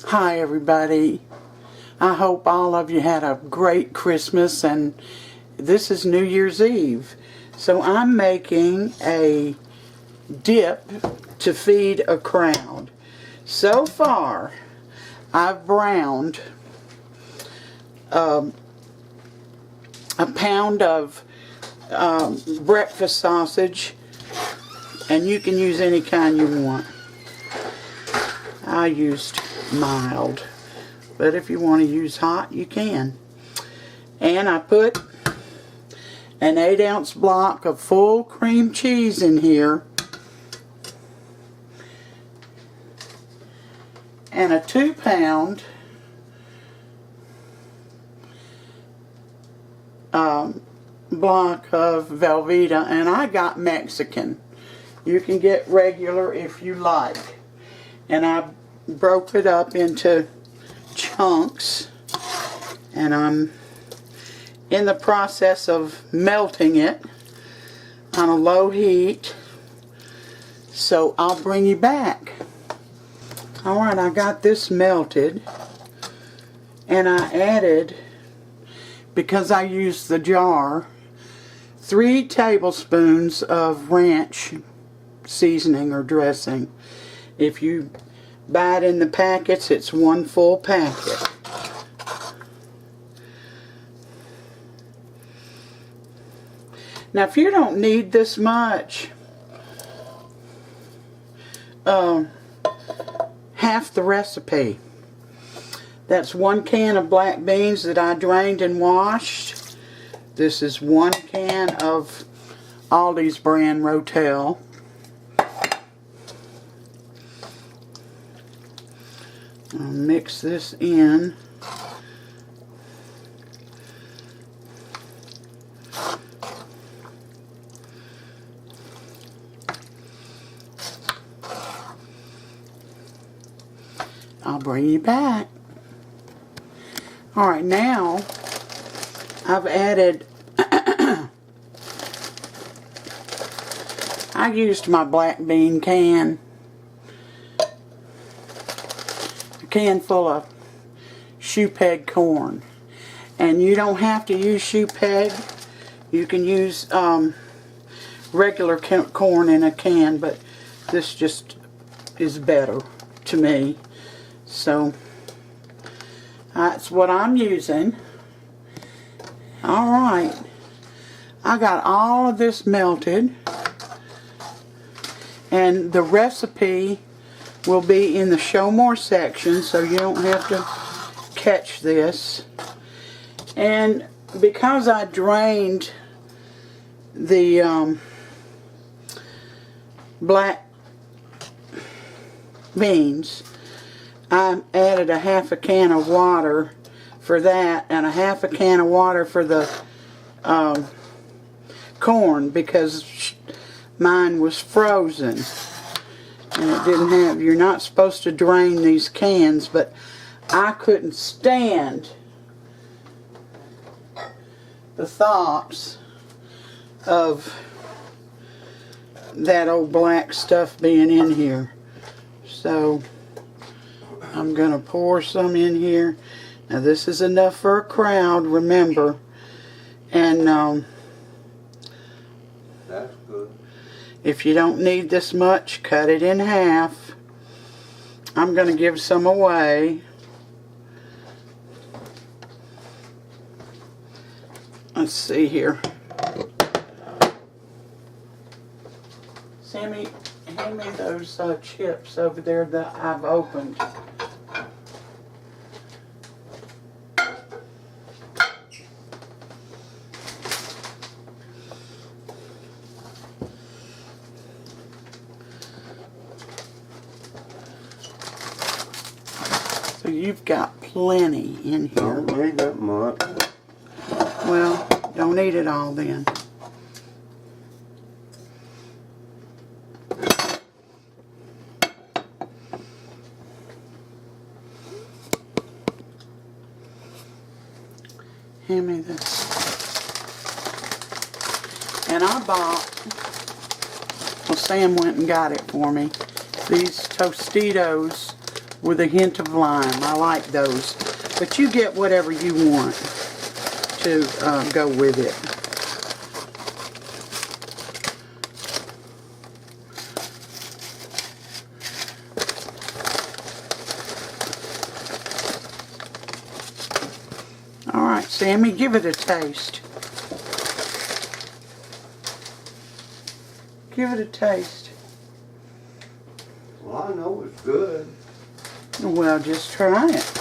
Hi everybody. I hope all of you had a great Christmas, and this is New Year's Eve. So I'm making a dip to feed a crowd. So far I've browned a pound of breakfast sausage, and you can use any kind you want. I used mild, but if you want to use hot, you can. And I put an 8-ounce block of full cream cheese in here, and a 2-pound block of Velveeta, and I got Mexican. You can get regular if you like. And I broke it up into chunks, and I'm in the process of melting it on a low heat, so I'll bring you back. Alright, I got this melted, and I added, because I used the jar, 3 tablespoons of ranch seasoning or dressing. If you buy it in the packets, it's 1 full packet. Now, if you don't need this much, half the recipe. That's 1 can of black beans that I drained and washed. This is 1 can of Aldi's brand Rotel. I'll mix this in. I'll bring you back. Alright, now I've added, I used my black bean can. Can full of shoe peg corn, and you don't have to use shoe peg. You can use regular corn in a can, but this just is better to me, so that's what I'm using. Alright, I got all of this melted, and the recipe will be in the show more section, so you don't have to catch this. And because I drained the black beans, I added a half a can of water for that, and a half a can of water for the corn, because mine was frozen. And it didn't have, you're not supposed to drain these cans, but I couldn't stand the thoughts of that old black stuff being in here. So I'm going to pour some in here. Now this is enough for a crowd, remember. And that's good. If you don't need this much, cut it in half. I'm going to give some away. Let's see here. Sammy, hand me those chips over there that I've opened. So you've got plenty in here. Don't need that much. Well, don't eat it all then. Hand me this. And I bought, well, Sam went and got it for me, these Tostitos with a hint of lime. I like those. But you get whatever you want to go with it. All right, Sammy, give it a taste. Give it a taste. Well, I know it's good. Well, just try it.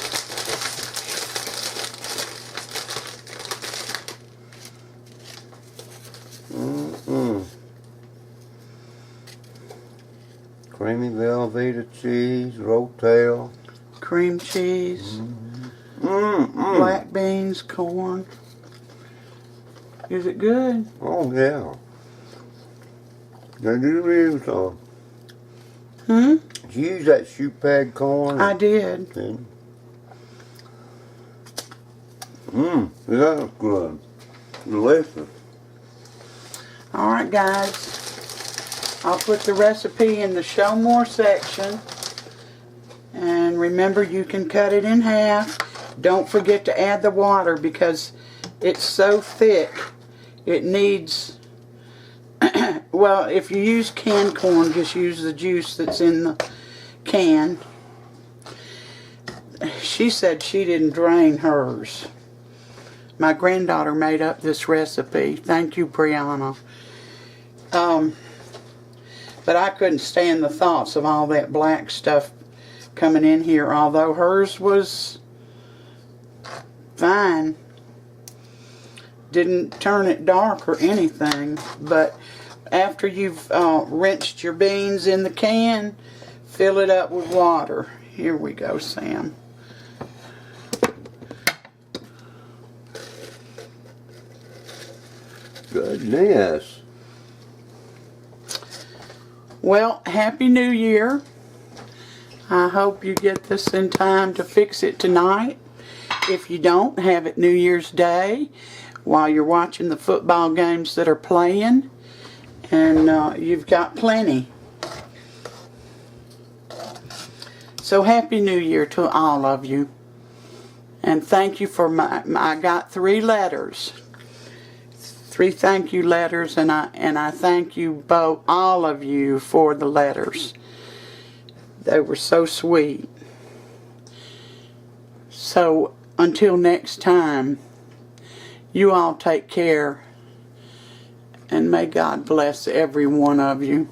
Creamy Velveeta cheese, Rotel. Cream cheese, black beans, corn. Is it good? Oh, yeah. Did you use Hmm? did you use that shoot pad corn? I did. That's good. Delicious. Alright guys, I'll put the recipe in the show more section. And remember, you can cut it in half. Don't forget to add the water because it's so thick. It needs, well, if you use canned corn, just use the juice that's in the can. She said she didn't drain hers. My granddaughter made up this recipe. Thank you, Brianna. But I couldn't stand the thoughts of all that black stuff coming in here, although hers was fine. Didn't turn it dark or anything. But after you've rinsed your beans in the can, fill it up with water. Here we go, Sam. Goodness. Well, Happy New Year. I hope you get this in time to fix it tonight. If you don't, have it New Year's Day while you're watching the football games that are playing. And you've got plenty. So Happy New Year to all of you. And thank you for I got 3 letters. 3 thank you letters, and I thank you both, all of you, for the letters. They were so sweet. So until next time, you all take care, and may God bless every one of you.